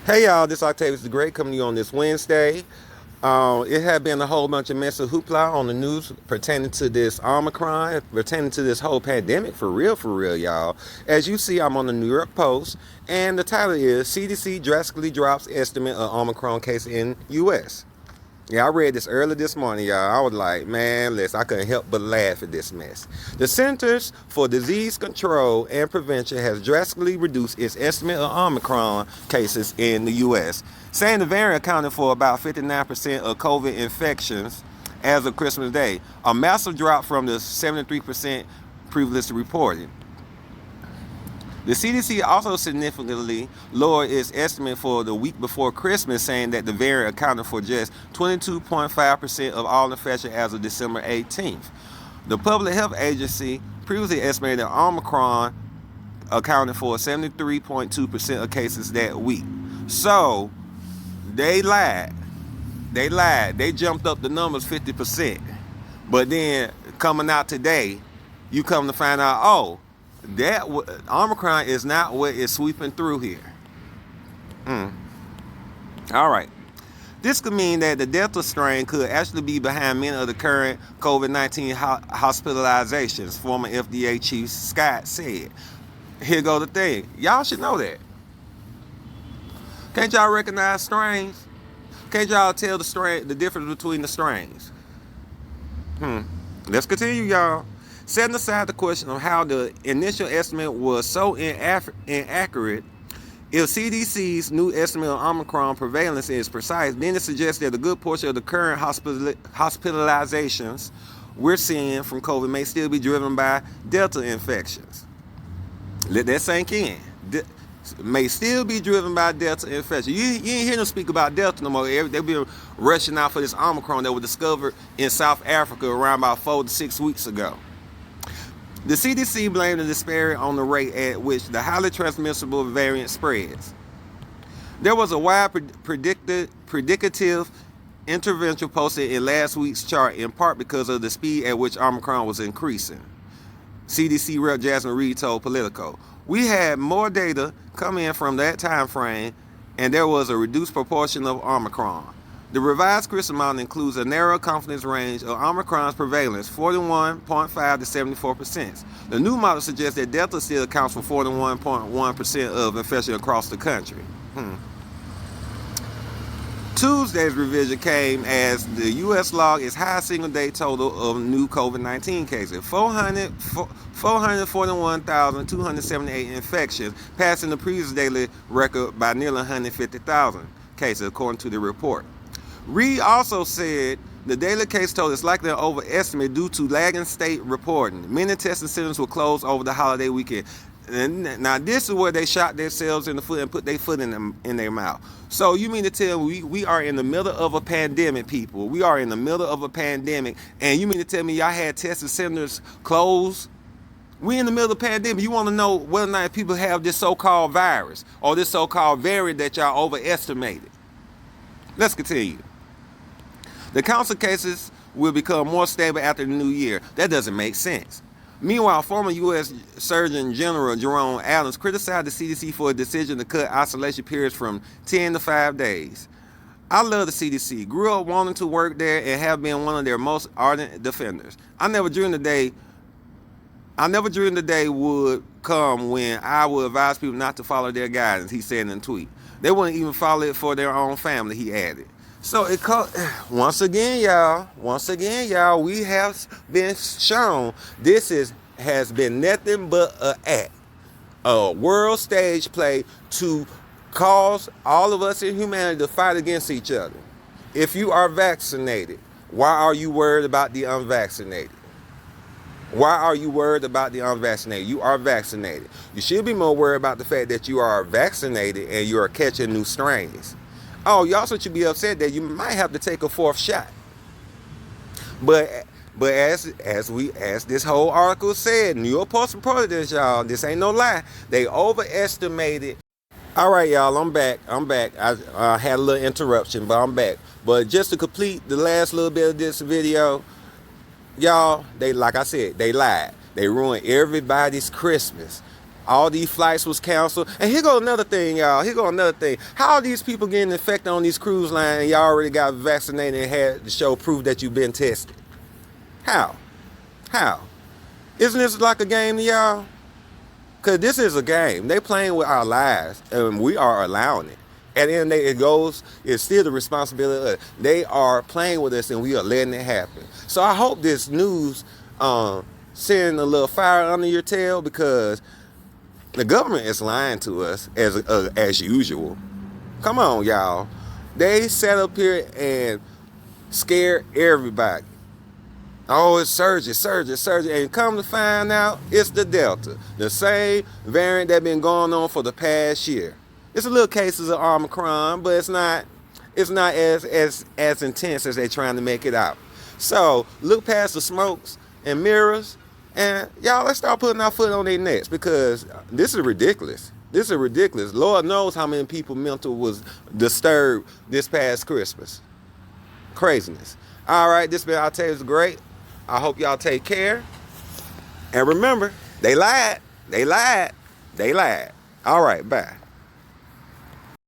Hey y'all, this is Octavius the Great coming to you on this Wednesday. It had been a whole bunch of mess of hoopla on the news pertaining to this Omicron, pertaining to this whole pandemic for real, y'all. As you see, I'm on the New York Post, and the title is CDC drastically drops estimate of Omicron case in U.S. Yeah, I read this early this morning, y'all. I was like, man, listen, I couldn't help but laugh at this mess. The Centers for Disease Control and Prevention has drastically reduced its estimate of Omicron cases in the U.S., saying the variant accounted for about 59% of COVID infections as of Christmas Day, a massive drop from the 73% previously reported. The CDC also significantly lowered its estimate for the week before Christmas, saying that the variant accounted for just 22.5% of all infections as of December 18th. The Public Health Agency previously estimated that Omicron accounted for 73.2% of cases that week. So, they lied. They jumped up the numbers 50%. But then, coming out today, you come to find out, oh, that Omicron is not what is sweeping through here. All right. This could mean that the Delta strain could actually be behind many of the current COVID-19 hospitalizations, former FDA Chief Scott said. Here go the thing. Y'all should know that. Can't y'all recognize strains? Can't y'all tell the difference between the strains? Let's continue, y'all. Setting aside the question of how the initial estimate was so inaccurate, if CDC's new estimate of Omicron prevalence is precise, then it suggests that a good portion of the current hospitalizations we're seeing from COVID may still be driven by Delta infections. Let that sink in. May still be driven by Delta infection. You ain't hear them speak about Delta no more. They've been rushing out for this Omicron that was discovered in South Africa around about 4 to 6 weeks ago. The CDC blamed the disparity on the rate at which the highly transmissible variant spreads. There was a wide predicative intervention posted in last week's chart, in part because of the speed at which Omicron was increasing. CDC Rep. Jasmine Reed told Politico, "We had more data come in from that time frame, and there was a reduced proportion of Omicron. The revised Christmas model includes a narrow confidence range of Omicron's prevalence, 41.5 to 74%. The new model suggests that Delta still accounts for 41.1% of infection across the country." Tuesday's revision came as the U.S. logged its highest single-day total of new COVID-19 cases, 441,278 infections, passing the previous daily record by nearly 150,000 cases, according to the report. Reed also said the daily case total is likely an overestimate due to lagging state reporting. Many testing centers were closed over the holiday weekend. And now this is where they shot themselves in the foot and put their foot in their mouth. So you mean to tell me we are in the middle of a pandemic, people? We are in the middle of a pandemic, and you mean to tell me y'all had testing centers closed? We in the middle of the pandemic. You want to know whether or not people have this so-called virus or this so-called variant that y'all overestimated. Let's continue. The count of cases will become more stable after the new year. That doesn't make sense. Meanwhile, former U.S. Surgeon General Jerome Adams criticized the CDC for a decision to cut isolation periods from 10 to 5 days. "I love the CDC, grew up wanting to work there, and have been one of their most ardent defenders. I never dreamed the day would come when I would advise people not to follow their guidance," he said in a tweet. "They wouldn't even follow it for their own family," he added. So once again, y'all, we have been shown this has been nothing but a world stage play to cause all of us in humanity to fight against each other. If you are vaccinated, why are you worried about the unvaccinated? Why are you worried about the unvaccinated? You are vaccinated. You should be more worried about the fact that you are vaccinated and you are catching new strains. Oh, you also should be upset that you might have to take a 4th shot. But as this whole article said, New York Post reported this, y'all. This ain't no lie. They overestimated. All right, y'all. I'm back. I had a little interruption, but I'm back. But just to complete the last little bit of this video, y'all, like I said, they lied. They ruined everybody's Christmas. All these flights was canceled. And here go another thing, y'all. Here go another thing. How are these people getting infected on these cruise lines and y'all already got vaccinated and had to show proof that you've been tested? How? How? Isn't this like a game to y'all? Because this is a game. They playing with our lives, and we are allowing it. At the end of the day, it's still the responsibility of us. They are playing with us, and we are letting it happen. So I hope this news send a little fire under your tail, because the government is lying to us as usual. Come on, y'all. They sat up here and scared everybody. Oh, it's surging. And come to find out, it's the Delta. The same variant that been going on for the past year. It's a little cases of Omicron, but it's not as intense as they trying to make it out. So look past the smokes and mirrors, and y'all, let's start putting our foot on their necks, because this is ridiculous. This is ridiculous. Lord knows how many people mental was disturbed this past Christmas. Craziness. All right, this been Our Tales is Great. I hope y'all take care. And remember, they lied. All right, bye.